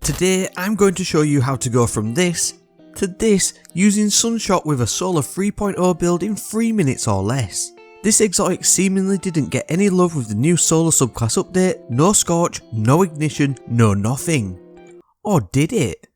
Today I'm going to show you how to go from this to this using Sunshot with a Solar 3.0 build in 3 minutes or less. This exotic seemingly didn't get any love with the new Solar subclass update, no Scorch, no Ignition, no nothing. Or did it?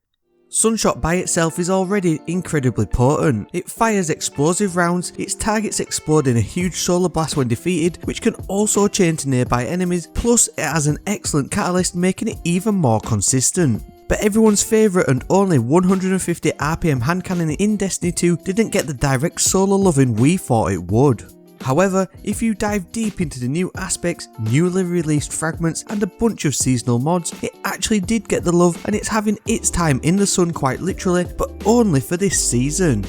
Sunshot by itself is already incredibly potent. It fires explosive rounds, its targets explode in a huge solar blast when defeated, which can also chain to nearby enemies, plus it has an excellent catalyst making it even more consistent. But everyone's favourite and only 150 RPM hand cannon in Destiny 2 didn't get the direct solar loving we thought it would. However, if you dive deep into the new aspects, newly released fragments and a bunch of seasonal mods, it actually did get the love and it's having its time in the sun quite literally, but only for this season.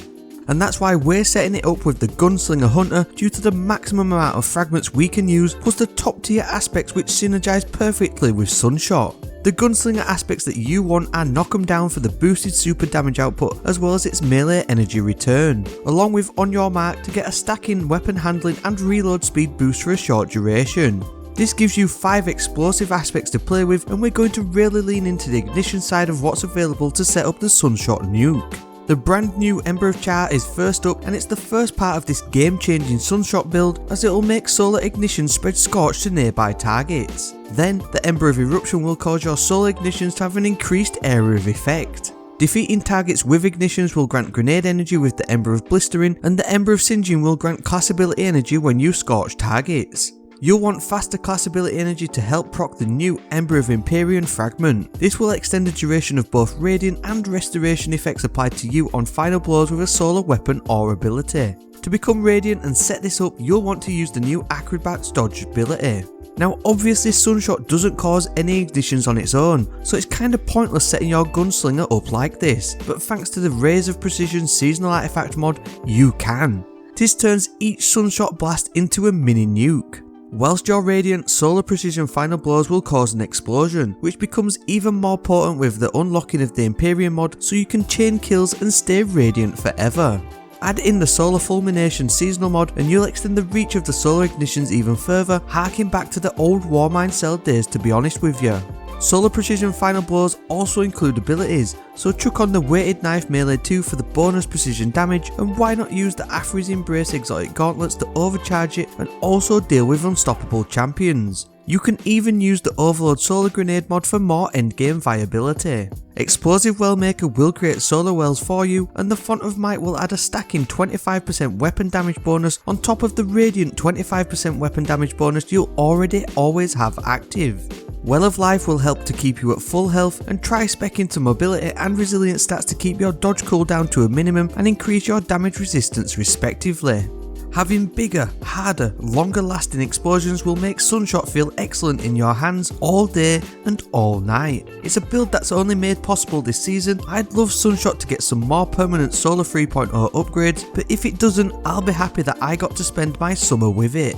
And that's why we're setting it up with the Gunslinger Hunter due to the maximum amount of fragments we can use plus the top tier aspects which synergise perfectly with Sunshot. The Gunslinger aspects that you want are knock 'em down for the boosted super damage output as well as its melee energy return, along with on your mark to get a stacking weapon handling and reload speed boost for a short duration. This gives you 5 explosive aspects to play with, and we're going to really lean into the ignition side of what's available to set up the Sunshot nuke. The brand new Ember of Char is first up, and it's the first part of this game changing Sunshot build as it will make solar ignition spread scorch to nearby targets. Then the Ember of Eruption will cause your solar ignitions to have an increased area of effect. Defeating targets with ignitions will grant grenade energy with the Ember of Blistering, and the Ember of Singeing will grant class ability energy when you scorch targets. You'll want faster class ability energy to help proc the new Ember of Empyrean fragment. This will extend the duration of both radiant and restoration effects applied to you on final blows with a solar weapon or ability. To become radiant and set this up, you'll want to use the new Acrobat's dodge ability. Now obviously Sunshot doesn't cause any ignitions on its own, so it's kinda pointless setting your Gunslinger up like this, but thanks to the Rays of Precision seasonal artifact mod, you can. This turns each Sunshot blast into a mini nuke. Whilst your radiant solar precision final blows will cause an explosion, which becomes even more potent with the unlocking of the Empyrean mod so you can chain kills and stay radiant forever. Add in the solar fulmination seasonal mod and you'll extend the reach of the solar ignitions even further, harking back to the old Warmind Cell days to be honest with you. Solar precision final blows also include abilities, so chuck on the weighted knife melee 2 for the bonus precision damage, and why not use the Athrys Embrace exotic gauntlets to overcharge it and also deal with unstoppable champions. You can even use the Overload Solar Grenade mod for more endgame viability. Explosive Well Maker will create solar wells for you, and the Font of Might will add a stacking 25% weapon damage bonus on top of the radiant 25% weapon damage bonus you'll already always have active. Well of Life will help to keep you at full health, and Tri-Spec into mobility and resilience stats to keep your dodge cooldown to a minimum and increase your damage resistance respectively. Having bigger, harder, longer lasting explosions will make Sunshot feel excellent in your hands all day and all night. It's a build that's only made possible this season. I'd love Sunshot to get some more permanent Solar 3.0 upgrades, but if it doesn't, I'll be happy that I got to spend my summer with it.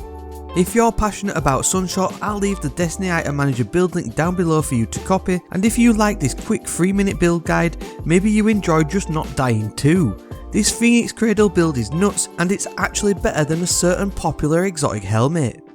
If you're passionate about Sunshot, I'll leave the Destiny Item Manager build link down below for you to copy, and if you like this quick 3-minute build guide, maybe you enjoy just not dying too. This Phoenix Cradle build is nuts, and it's actually better than a certain popular exotic helmet.